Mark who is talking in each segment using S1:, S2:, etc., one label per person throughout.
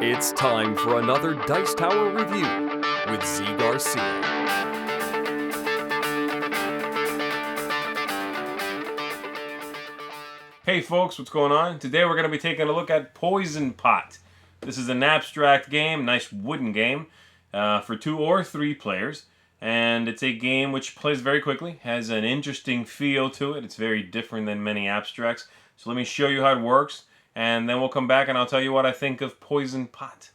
S1: It's time for another Dice Tower review with Zee Garcia.
S2: Hey folks, what's going on? Today we're going to be taking a look at Poison Pot. This is an abstract game, nice wooden game, for 2 or 3 players. And it's a game which plays very quickly, has an interesting feel to it. It's very different than many abstracts. So let me show you how it works, and then we'll come back and I'll tell you what I think of Poison Pot.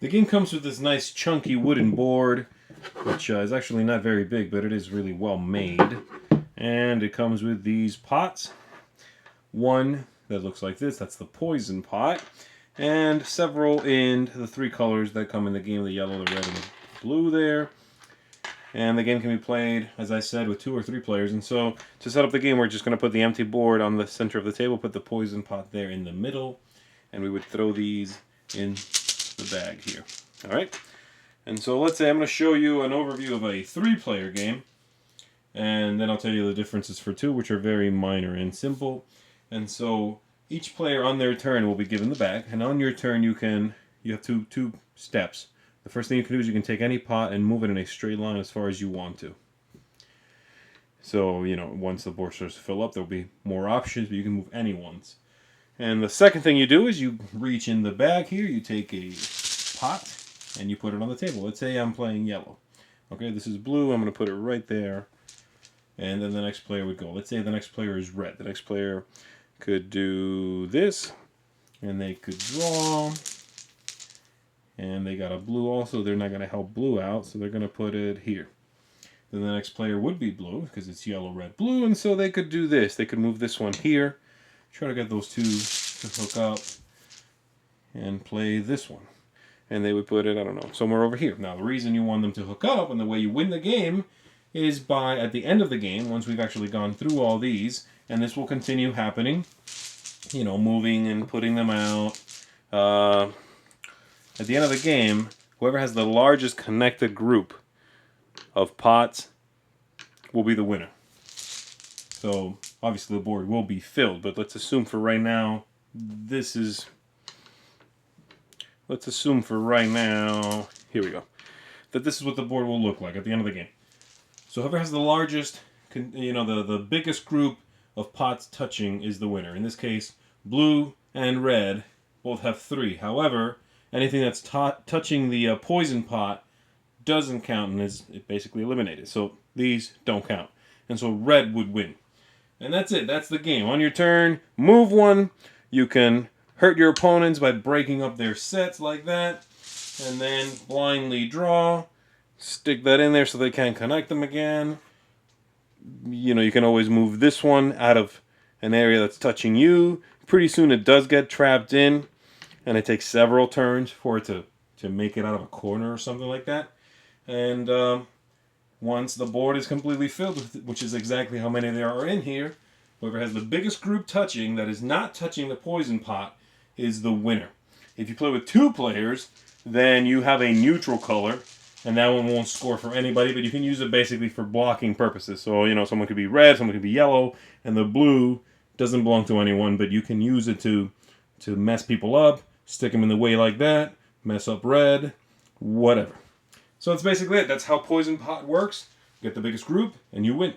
S2: The game comes with this nice chunky wooden board, which is actually not very big, but it is really well made. And it comes with these pots. One that looks like this, that's the poison pot. And several in the 3 colors that come in the game, the yellow, the red, and the blue there. And the game can be played, as I said, with 2 or 3 players. And so, to set up the game, we're just going to put the empty board on the center of the table, put the poison pot there in the middle, and we would throw these in the bag here. Alright? And so let's say I'm going to show you an overview of a 3-player game, and then I'll tell you the differences for 2, which are very minor and simple. And so each player on their turn will be given the bag, and on your turn you have two steps. The first thing you can do is you can take any pot and move it in a straight line as far as you want to. So, once the board starts to fill up, there'll be more options, but you can move any ones. And the second thing you do is you reach in the bag here, you take a pot, and you put it on the table. Let's say I'm playing yellow. Okay, this is blue, I'm going to put it right there. And then the next player would go. Let's say the next player is red. The next player could do this, and they could draw. And they got a blue also. They're not going to help blue out, so they're going to put it here. Then the next player would be blue, because it's yellow, red, blue, and so they could do this. They could move this one here, try to get those 2 to hook up, and play this one. And they would put it, I don't know, somewhere over here. Now, the reason you want them to hook up, and the way you win the game, is by, at the end of the game, once we've actually gone through all these, and this will continue happening, moving and putting them out. At the end of the game, whoever has the largest connected group of pots will be the winner. So, obviously the board will be filled, but let's assume for right now, here we go, that this is what the board will look like at the end of the game. So whoever has the largest, the biggest group of pots touching is the winner. In this case, blue and red both have 3. However, anything that's touching the poison pot doesn't count and is basically eliminated. So these don't count. And so red would win. And that's it. That's the game. On your turn, move one. You can hurt your opponents by breaking up their sets like that. And then blindly draw. Stick that in there so they can't connect them again. You can always move this one out of an area that's touching you. Pretty soon it does get trapped in, and it takes several turns for it to make it out of a corner or something like that. And once the board is completely filled, which is exactly how many there are in here, whoever has the biggest group touching that is not touching the poison pot is the winner. If you play with 2 players, then you have a neutral color, and that one won't score for anybody, but you can use it basically for blocking purposes. So, someone could be red, someone could be yellow, and the blue doesn't belong to anyone, but you can use it to mess people up, stick them in the way like that, mess up red, whatever. So that's basically it. That's how Poison Pot works. You get the biggest group, and you win.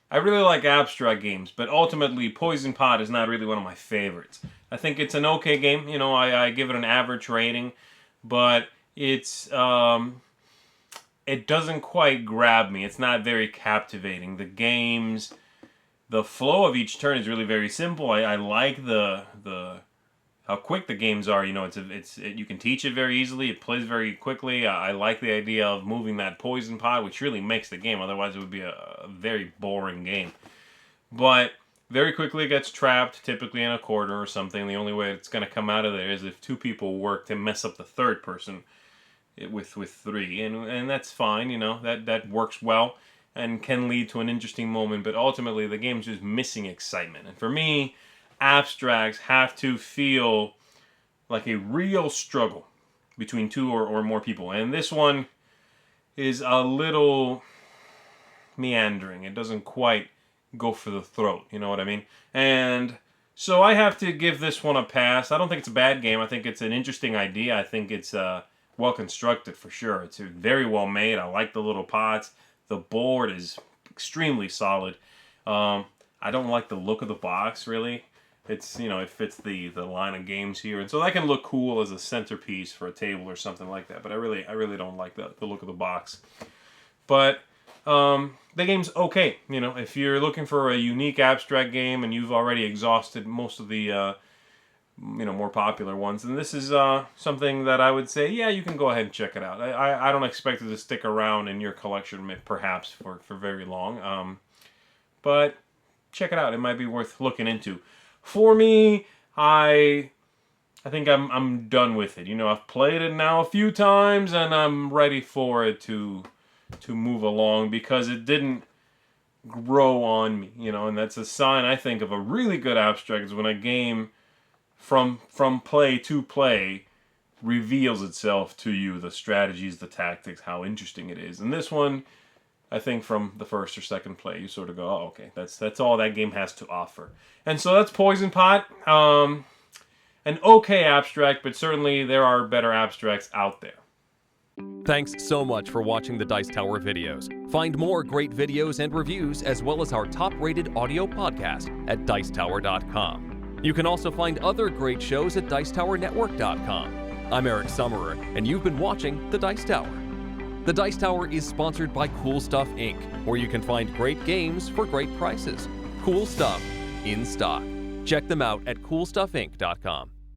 S2: I really like abstract games, but ultimately Poison Pot is not really one of my favorites. I think it's an okay game. I give it an average rating, but it doesn't quite grab me. It's not very captivating. The flow of each turn is really very simple. I like the how quick the games are. You can teach it very easily. It plays very quickly. I like the idea of moving that poison pot, which really makes the game. Otherwise, it would be a very boring game. But very quickly it gets trapped, typically in a corner or something. The only way it's going to come out of there is if 2 people work to mess up the third person with 3, and that's fine. That works well and can lead to an interesting moment, but ultimately the game's just missing excitement. And for me, abstracts have to feel like a real struggle between 2 or more people, and this one is a little meandering. It doesn't quite go for the throat, you know what I mean? And so I have to give this one a pass. I don't think it's a bad game. I think it's an interesting idea. I think it's well constructed for sure. It's very well made. I like the little pots. The board is extremely solid. I don't like the look of the box, really. It's, you know, it fits the line of games here, and so that can look cool as a centerpiece for a table or something like that. But I really don't like the look of the box. But the game's okay. You know, if you're looking for a unique abstract game and you've already exhausted most of the you know, more popular ones, then this is something that I would say, yeah, you can go ahead and check it out. I don't expect it to stick around in your collection, perhaps for very long. But check it out. It might be worth looking into. For me, I think I'm done with it. You know, I've played it now a few times, and I'm ready for it to move along, because it didn't grow on me. You know, and that's a sign, I think, of a really good abstract, is when a game from play to play reveals itself to you, the strategies, the tactics, how interesting it is. And this one, I think from the first or second play, you sort of go, oh, okay, that's all that game has to offer. And so that's Poison Pot. An okay abstract, but certainly there are better abstracts out there.
S1: Thanks so much for watching the Dice Tower videos. Find more great videos and reviews, as well as our top-rated audio podcast at Dicetower.com. You can also find other great shows at DicetowerNetwork.com. I'm Eric Summerer, and you've been watching The Dice Tower. The Dice Tower is sponsored by Cool Stuff Inc., where you can find great games for great prices. Cool stuff in stock. Check them out at CoolStuffInc.com.